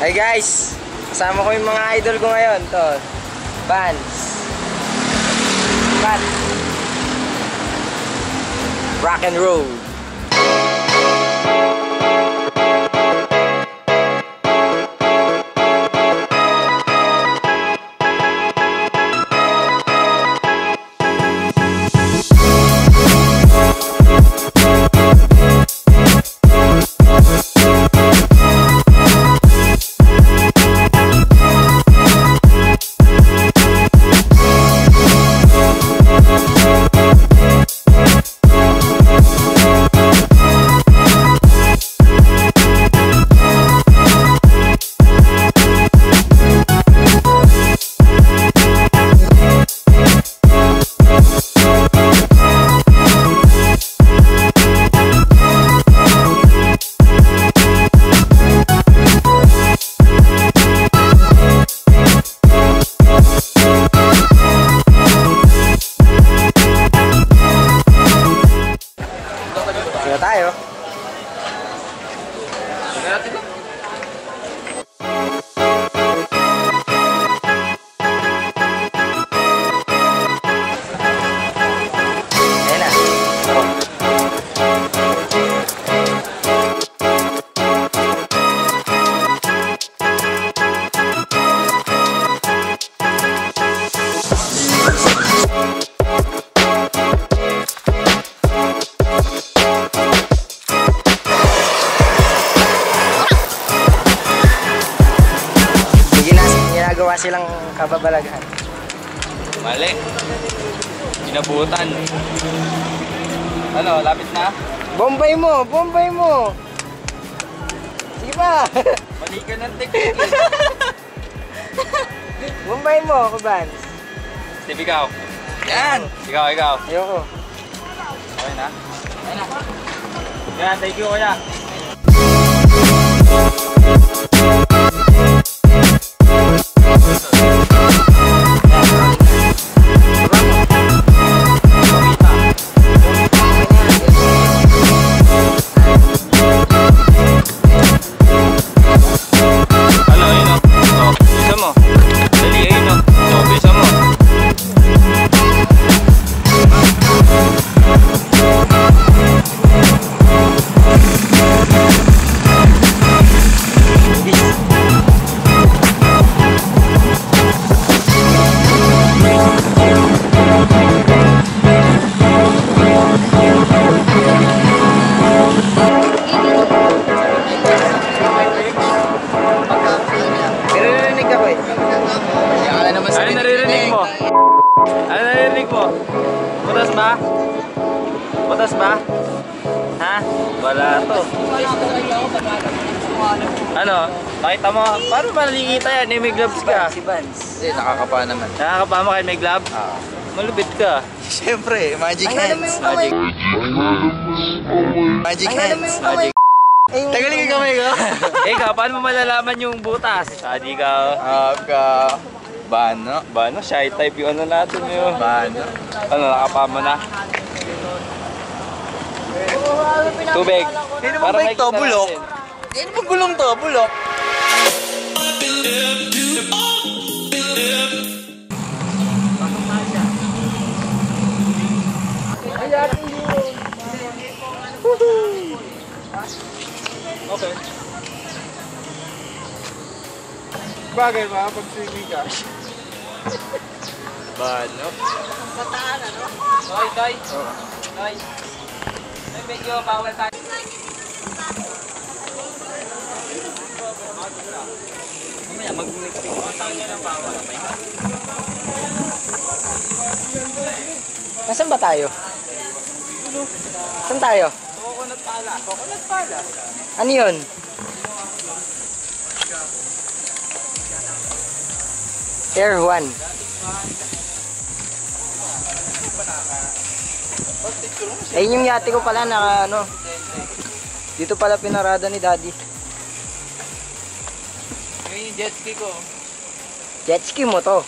Hi guys, kasama ko yung mga idol ko ngayon. To, Vans, Cat, Rock and Roll. Tayo. Gawa silang kababalaghan. Mali. Inabutan. Ano, lapit na? Bombay mo! Bombay mo! Sige pa! Mali ka ng technique. Bombay mo, Vans. Steve, ikaw. Yan! Ikaw. Ayoko. Okay na? Okay na. Yan, thank you, kuya. Butas ba? Butas ba? Ha? Wala to. Ano? Nakita mo? Paano malilita yan? May gloves ka. Si Vans. Nakakapa naman. Nakakapa mo kahit may glove? Malupit ka. Siyempre, magic hands. Magic hands. Tagalin ka kamay ko. Ikaw, paano mo malalaman yung butas? Adi ka. Bano? Shy type yung ano natin yun. Bano? Ano, nakapa mo na? Tubig. Hindi naman ba ito? Bulok? Hindi naman gulong to, bulok. Okay. Bagay ba pag swimming ka? Bano? Bataan, ano? Toy. Ay, medyo bawal tayo. Mamaya mag-mixing ko tayo ng bawal. Nasaan ba tayo? Saan tayo? Coconut pala. Ano yun? Air 1. Ayun yung yate ko pala na ano. Dito pala pinarada ni Daddy. Yung jet ski ko. Jet ski mo to.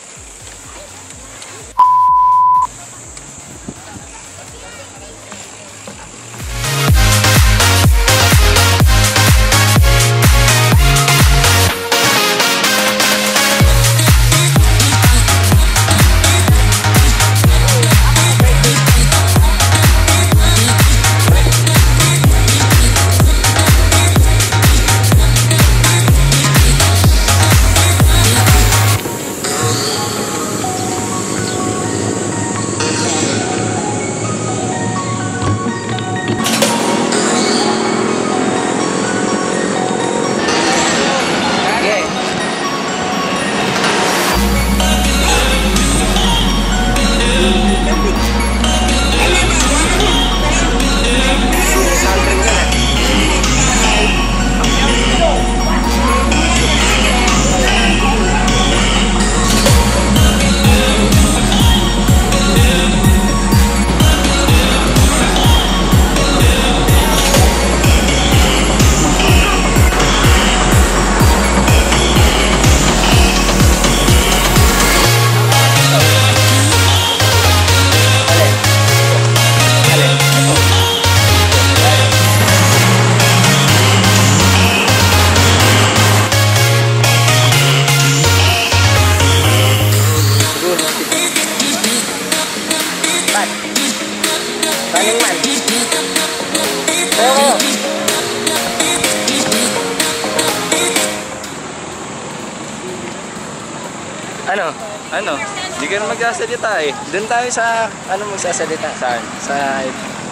Ano? Hindi ka na magsasalita eh. Doon tayo sa, ano magsasalita? Saan? Sa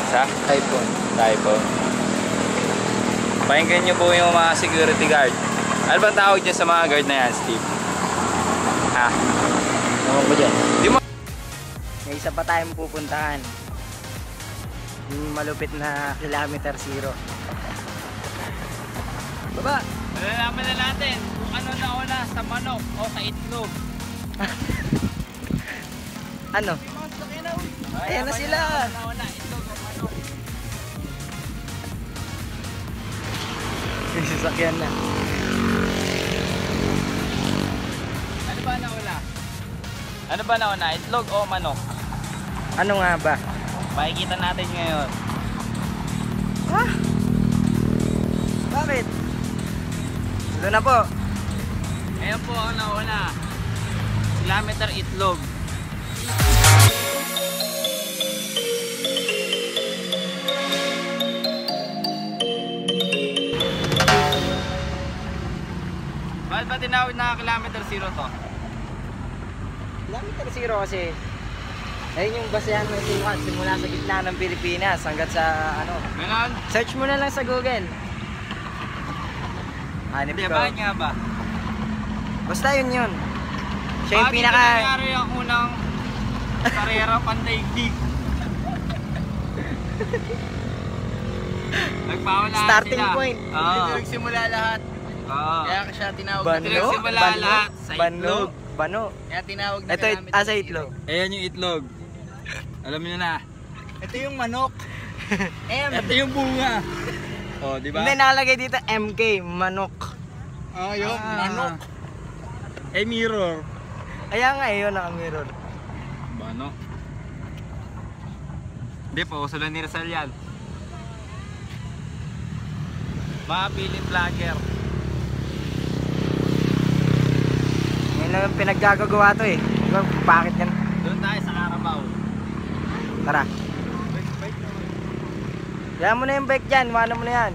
Sa? iPhone. Typo. Pakinggan niyo po yung mga security guard. Ano bang tawag niya sa mga guard na yan, Steve? Ha? Ano ba dyan? Di mo... May isa pa tayong pupuntahan. Yung malupit na kilometer zero. Baba! Malalaman na natin kung ano nauna sa manok o sa itlog. Ano? Ayan na sila! Nauna, itlog o manok. Yung sasakyan na. Ano ba nauna? Ano ba nauna? Itlog o manok? Ano nga ba? Makikita natin ngayon. Ha? Bakit? Ito na po. Ngayon po ang nauna. Kilometer itlog. Bakit ba tinawag na kilometer zero to? Kilometer zero kasi ayun yung basehan mo yung simula sa gitna ng Pilipinas hanggang sa ano. Ganon? Search mo na lang sa Google. Hanip Hindi, ko. bakit nga ba? Basta yun yun. Siya yung Bakit pinaka... nangyari ang unang karera pandaigdig? Nagpawala Starting sila. point. Oo. Dito nagsimula lahat. Oo. Kaya siya tinawag Bano? na Pinagsimula lahat sa Bano? itlog. Bano? Kaya tinawag na Ito, sa itlog. Ayan yung itlog. Alam niyo na. Ito yung manok. M. Ito yung bunga. Oh, di ba? Hindi nakalagay dito MK, manok. Oh, yung manok. Eh, mirror. Kaya nga yun naka-mirror. Bano? Hindi pa, uso lang ni Rizal yan. Mga piling vlogger. Ngayon lang yung pinaggagawa to eh. Diba, bakit yan? Doon tayo sa Carabao. Tara. Kaya mo na yung bike dyan, wala mo na yan.